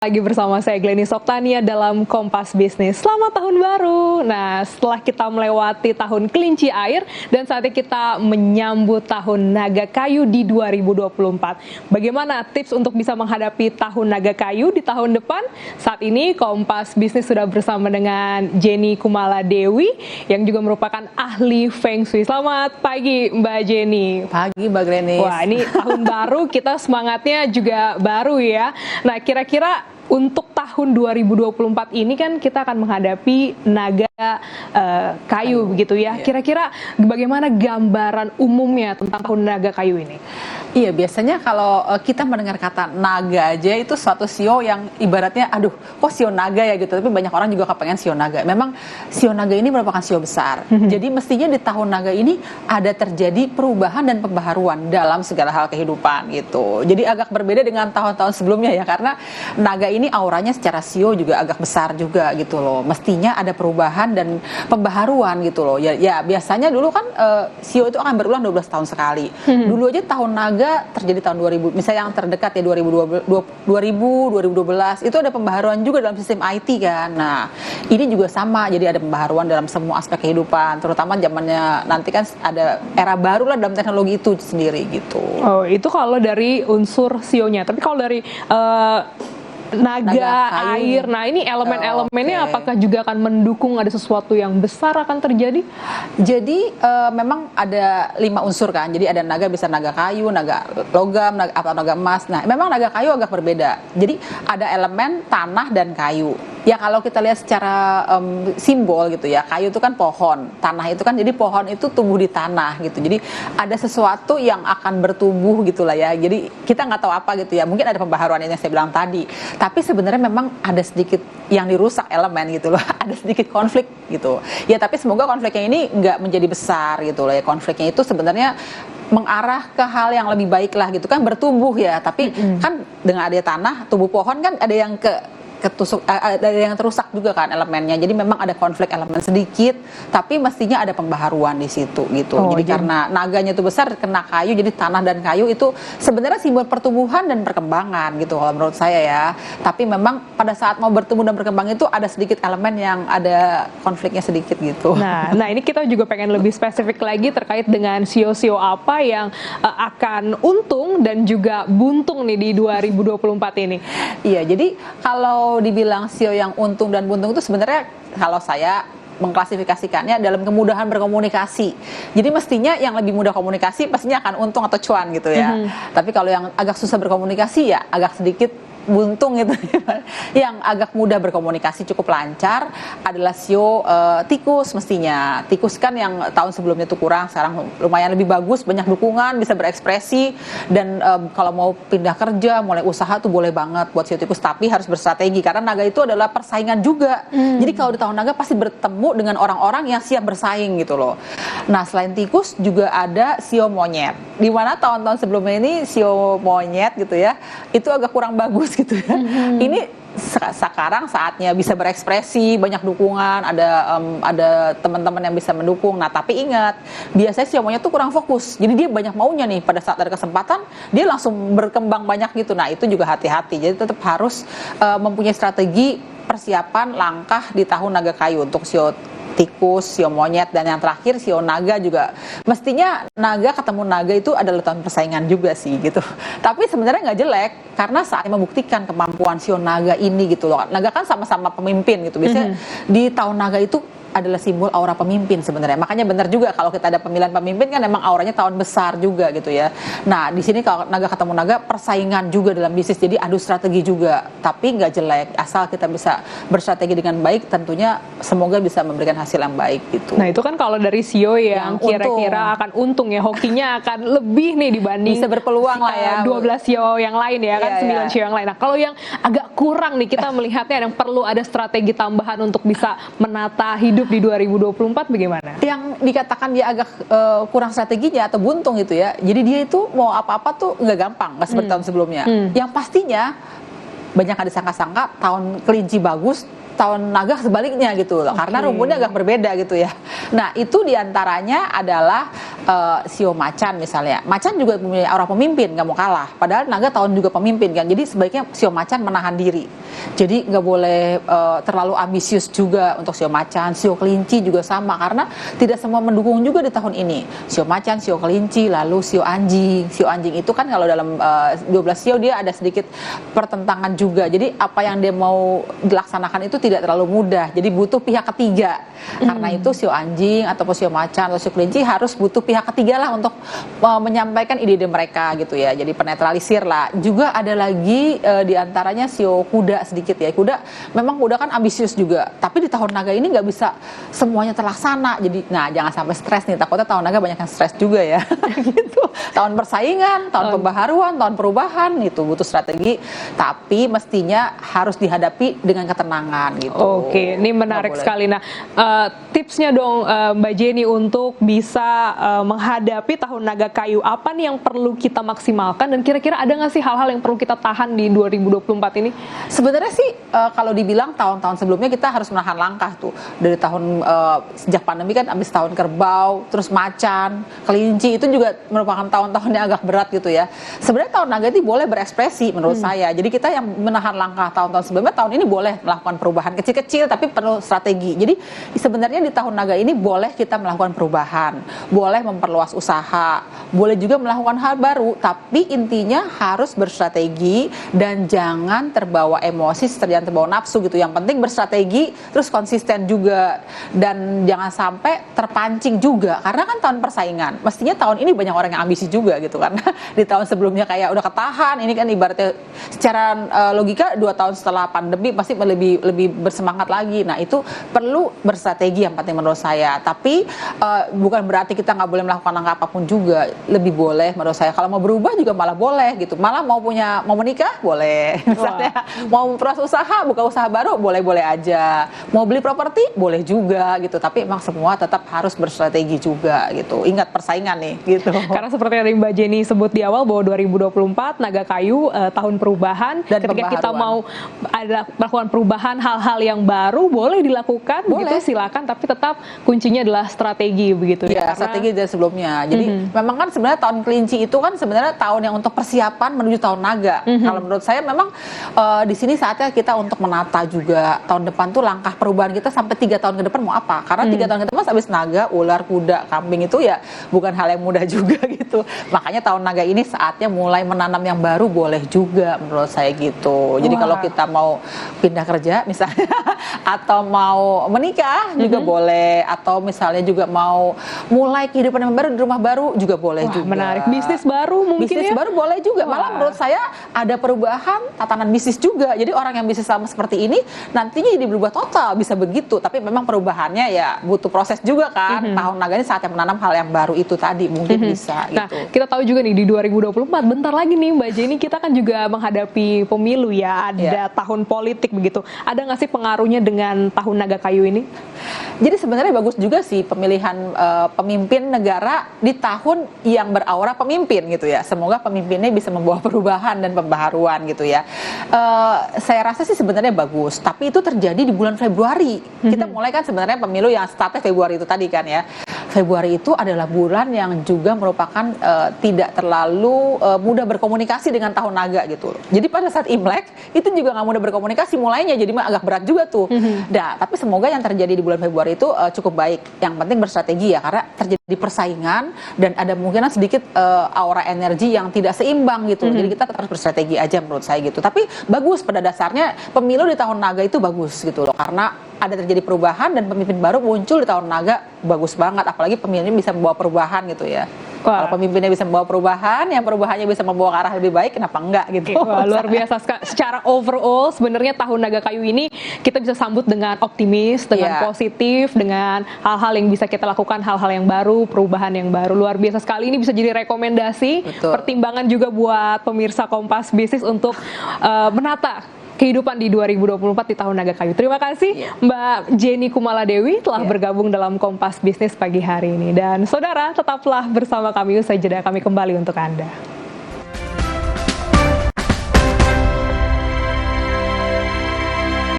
Lagi bersama saya Glenny Soptania dalam Kompas Bisnis. Selamat tahun baru. Nah, setelah kita melewati tahun kelinci air dan saatnya kita menyambut tahun naga kayu di 2024. Bagaimana tips untuk bisa menghadapi tahun naga kayu di tahun depan? Saat ini Kompas Bisnis sudah bersama dengan Jenny Kumala Dewi yang juga merupakan ahli Feng Shui. Selamat pagi Mbak Jenny. Pagi Mbak Glenny. Wah, ini tahun baru, kita semangatnya juga baru ya. Nah, kira-kira untuk tahun 2024 ini kan kita akan menghadapi naga kayu begitu ya. Kira-kira bagaimana gambaran umumnya tentang tahun naga kayu ini? Iya, biasanya kalau kita mendengar kata naga aja itu suatu sio yang ibaratnya aduh kok sio naga ya gitu. Tapi banyak orang juga kepengen sio naga. Memang sio naga ini merupakan sio besar. Jadi mestinya di tahun naga ini ada terjadi perubahan dan pembaharuan dalam segala hal kehidupan gitu. Jadi agak berbeda dengan tahun-tahun sebelumnya ya, karena naga ini auranya secara sio juga agak besar juga gitu loh. Mestinya ada perubahan dan pembaharuan gitu loh. Ya biasanya dulu kan sio itu akan berulang 12 tahun sekali. Dulu aja tahun naga terjadi tahun 2000, misalnya yang terdekat ya 2012 itu ada pembaharuan juga dalam sistem IT kan. Nah, ini juga sama, jadi ada pembaharuan dalam semua aspek kehidupan, terutama zamannya nanti kan ada era baru lah dalam teknologi itu sendiri gitu. Oh, itu kalau dari unsur sionya. Tapi kalau dari naga air, nah ini elemen-elemennya apakah juga akan mendukung ada sesuatu yang besar akan terjadi? Jadi memang ada 5 unsur kan. Jadi ada naga, bisa naga kayu, naga logam, atau naga emas. Nah, memang naga kayu agak berbeda. Jadi ada elemen tanah dan kayu. Ya kalau kita lihat secara simbol gitu ya, kayu itu kan pohon, tanah itu kan jadi pohon itu tumbuh di tanah gitu. Jadi ada sesuatu yang akan bertumbuh gitulah ya. Jadi kita nggak tahu apa gitu ya. Mungkin ada pembaharuan yang saya bilang tadi. Tapi sebenarnya memang ada sedikit yang dirusak elemen gitu loh. Ada sedikit konflik gitu. Ya tapi semoga konfliknya ini nggak menjadi besar gitu loh ya. Konfliknya itu sebenarnya mengarah ke hal yang lebih baik lah gitu kan, bertumbuh ya. Tapi kan dengan ada tanah, tumbuh pohon kan ada yang ketusuk, ada yang terusak juga kan elemennya. Jadi memang ada konflik elemen sedikit, tapi mestinya ada pembaharuan di situ gitu. Jadi karena naganya itu besar kena kayu, jadi tanah dan kayu itu sebenarnya simbol pertumbuhan dan perkembangan gitu kalau menurut saya ya. Tapi memang pada saat mau bertumbuh dan berkembang itu ada sedikit elemen yang ada konfliknya sedikit gitu. Nah ini kita juga pengen lebih spesifik lagi terkait dengan sio-sio apa yang akan untung dan juga buntung nih di 2024 ini. Iya, jadi kalau dibilang sio yang untung dan buntung itu sebenarnya kalau saya mengklasifikasikannya dalam kemudahan berkomunikasi. Jadi mestinya yang lebih mudah komunikasi pastinya akan untung atau cuan gitu ya. Tapi kalau yang agak susah berkomunikasi ya agak sedikit buntung gitu. Yang agak mudah berkomunikasi cukup lancar adalah sio tikus mestinya. Tikus kan yang tahun sebelumnya tuh kurang, sekarang lumayan lebih bagus, banyak dukungan, bisa berekspresi dan kalau mau pindah kerja, mulai usaha tuh boleh banget buat sio tikus, tapi harus berstrategi karena naga itu adalah persaingan juga. Jadi kalau di tahun naga pasti bertemu dengan orang-orang yang siap bersaing gitu loh. Nah, selain tikus juga ada sio monyet. Di mana tahun-tahun sebelumnya ini sio monyet gitu ya, itu agak kurang bagus gitu ya. Ini sekarang saatnya bisa berekspresi, banyak dukungan, ada teman-teman yang bisa mendukung. Nah, tapi ingat, biasanya sio monyet tuh kurang fokus. Jadi dia banyak maunya nih, pada saat ada kesempatan dia langsung berkembang banyak gitu. Nah, itu juga hati-hati. Jadi tetap harus mempunyai strategi persiapan langkah di tahun naga kayu untuk sio tikus, sio monyet, dan yang terakhir sio naga juga. Mestinya naga ketemu naga itu adalah tahun persaingan juga sih gitu. Tapi sebenarnya nggak jelek karena saatnya membuktikan kemampuan sio naga ini gitu loh. Naga kan sama-sama pemimpin gitu. Biasanya di tahun naga itu adalah simbol aura pemimpin sebenarnya. Makanya benar juga kalau kita ada pemilihan pemimpin kan memang auranya tahun besar juga gitu ya. Nah, di sini kalau naga ketemu naga persaingan juga dalam bisnis. Jadi adu strategi juga. Tapi nggak jelek asal kita bisa berstrategi dengan baik, tentunya semoga bisa memberikan hasil yang baik gitu. Nah, itu kan kalau dari sio yang kira-kira akan untung ya, hokinya akan lebih nih dibanding bisa berpeluang lah ya 12 sio yang lain ya kan, 9 sio yang lain. Nah, kalau yang agak kurang nih kita melihatnya yang perlu ada strategi tambahan untuk bisa menata hidup di 2024 bagaimana? Yang dikatakan dia agak kurang strateginya atau buntung gitu ya. Jadi dia itu mau apa-apa tuh nggak gampang, nggak seperti tahun sebelumnya. Yang pastinya banyak ada sangka-sangka tahun kelinci bagus, tahun naga sebaliknya gitu loh. Karena rumunnya agak berbeda gitu ya. Nah, itu diantaranya adalah sio macan misalnya. Macan juga punya aura pemimpin, nggak mau kalah. Padahal naga tahun juga pemimpin kan. Jadi sebaiknya sio macan menahan diri. Jadi nggak boleh terlalu ambisius juga untuk sio macan, sio kelinci juga sama, karena tidak semua mendukung juga di tahun ini. Sio macan, sio kelinci, lalu sio anjing. Sio anjing itu kan kalau dalam 12 sio dia ada sedikit pertentangan juga. Jadi apa yang dia mau dilaksanakan itu tidak terlalu mudah. Jadi butuh pihak ketiga. Karena itu sio anjing ataupun sio macan atau sio kelinci harus butuh pihak ketiga lah untuk menyampaikan ide-ide mereka gitu ya. Jadi penetralisir lah. Juga ada lagi diantaranya sio kuda sedikit ya. Memang kuda kan ambisius juga. Tapi di tahun naga ini nggak bisa semuanya terlaksana. Jadi jangan sampai stres nih. Takutnya tahun naga banyak yang stres juga ya. Gitu. Tahun persaingan, tahun pembaharuan, tahun perubahan itu butuh strategi. Tapi mestinya harus dihadapi dengan ketenangan gitu. Oke, ini menarik sekali. Nah, tipsnya dong Mbak Jenny untuk bisa menghadapi tahun naga kayu, apa nih yang perlu kita maksimalkan dan kira-kira ada nggak sih hal-hal yang perlu kita tahan di 2024 ini? Sebenarnya sih kalau dibilang tahun-tahun sebelumnya kita harus menahan langkah tuh. Dari tahun sejak pandemi kan habis tahun kerbau, terus macan, kelinci itu juga merupakan tahun-tahun yang agak berat gitu ya. Sebenarnya tahun naga ini boleh berekspresi menurut saya. Jadi kita yang menahan langkah tahun-tahun sebelumnya, tahun ini boleh melakukan perubahan kecil-kecil tapi perlu strategi. Jadi sebenarnya di tahun naga ini boleh kita melakukan perubahan, boleh memperluas usaha, boleh juga melakukan hal baru, tapi intinya harus berstrategi dan jangan terbawa emosi, jangan terbawa nafsu gitu. Yang penting berstrategi, terus konsisten juga, dan jangan sampai terpancing juga, karena kan tahun persaingan. Mestinya tahun ini banyak orang yang ambisi juga gitu, karena di tahun sebelumnya kayak udah ketahan, ini kan ibaratnya secara logika 2 tahun setelah pandemi pasti lebih bersemangat lagi. Nah itu perlu berstrategi yang penting menurut saya. Tapi bukan berarti kita nggak boleh melakukan langkah apapun juga. Lebih boleh menurut saya. Kalau mau berubah juga malah boleh gitu. Malah mau menikah boleh. Misalnya mau memperluas usaha, buka usaha baru boleh-boleh aja. Mau beli properti boleh juga gitu. Tapi emang semua tetap harus berstrategi juga gitu. Ingat persaingan nih gitu. Karena seperti yang Mbak Jenny sebut di awal bahwa 2024 naga kayu tahun perubahan, dan ketika kita mau melakukan perubahan hal-hal yang baru boleh dilakukan, begitu silakan, tapi tetap kuncinya adalah strategi begitu ya. Strategi dari sebelumnya. Jadi memang kan sebenarnya tahun kelinci itu kan sebenarnya tahun yang untuk persiapan menuju tahun naga. Kalau menurut saya memang di sini saatnya kita untuk menata juga tahun depan tuh langkah perubahan kita sampai 3 tahun ke depan mau apa? Karena 3 tahun ke depan habis naga, ular, kuda, kambing itu ya bukan hal yang mudah juga gitu. Makanya tahun naga ini saatnya mulai menanam yang baru boleh juga menurut saya gitu. Jadi kalau kita mau pindah kerja misalnya atau mau menikah juga boleh, atau misalnya juga mau mulai kehidupan yang baru di rumah baru juga boleh juga. Menarik. Bisnis baru mungkin bisnis baru boleh juga. Malah menurut saya ada perubahan tatanan bisnis juga. Jadi orang yang bisnis sama seperti ini nantinya jadi berubah total, bisa begitu. Tapi memang perubahannya ya butuh proses juga kan. Tahun naga ini saatnya menanam hal yang baru itu tadi mungkin bisa Nah, gitu. kita tahu juga nih di 2024 bentar lagi nih Mbak Jenny, kita kan juga menghadapi pemilu ya, ada tahun politik begitu. Ada nggak sih pengaruhnya dengan tahun naga kayu ini? Jadi sebenarnya bagus juga sih pemilihan pemimpin negara di tahun yang beraura pemimpin gitu ya. Semoga pemimpinnya bisa membawa perubahan dan pembaharuan gitu ya. Saya rasa sih sebenarnya bagus, tapi itu terjadi di bulan Februari. Kita mulai kan sebenarnya pemilu yang startnya Februari itu tadi kan ya. Februari itu adalah bulan yang juga merupakan tidak terlalu mudah berkomunikasi dengan tahun naga gitu. Jadi pada saat Imlek itu juga nggak mudah berkomunikasi mulainya, jadi agak berat juga tuh. Nah, tapi semoga yang terjadi di bulan Februari itu cukup baik. Yang penting berstrategi ya, karena terjadi persaingan dan ada kemungkinan sedikit aura energi yang tidak seimbang gitu. Jadi kita tetap harus berstrategi aja menurut saya gitu. Tapi bagus pada dasarnya pemilu di tahun naga itu bagus gitu loh, karena ada terjadi perubahan dan pemimpin baru muncul di tahun naga, bagus banget. Apalagi pemimpinnya bisa membawa perubahan gitu ya. Kalau pemimpinnya bisa membawa perubahan, yang perubahannya bisa membawa ke arah lebih baik, kenapa enggak gitu. Wah, luar biasa. Secara overall sebenarnya tahun naga kayu ini kita bisa sambut dengan optimis, dengan positif, dengan hal-hal yang bisa kita lakukan, hal-hal yang baru, perubahan yang baru. Luar biasa sekali, ini bisa jadi rekomendasi, pertimbangan juga buat pemirsa Kompas Bisnis untuk menata kehidupan di 2024 di tahun naga kayu. Terima kasih Mbak Jenny Kumaladewi telah bergabung dalam Kompas Bisnis pagi hari ini. Dan saudara, tetaplah bersama kami, usai jeda kami kembali untuk Anda.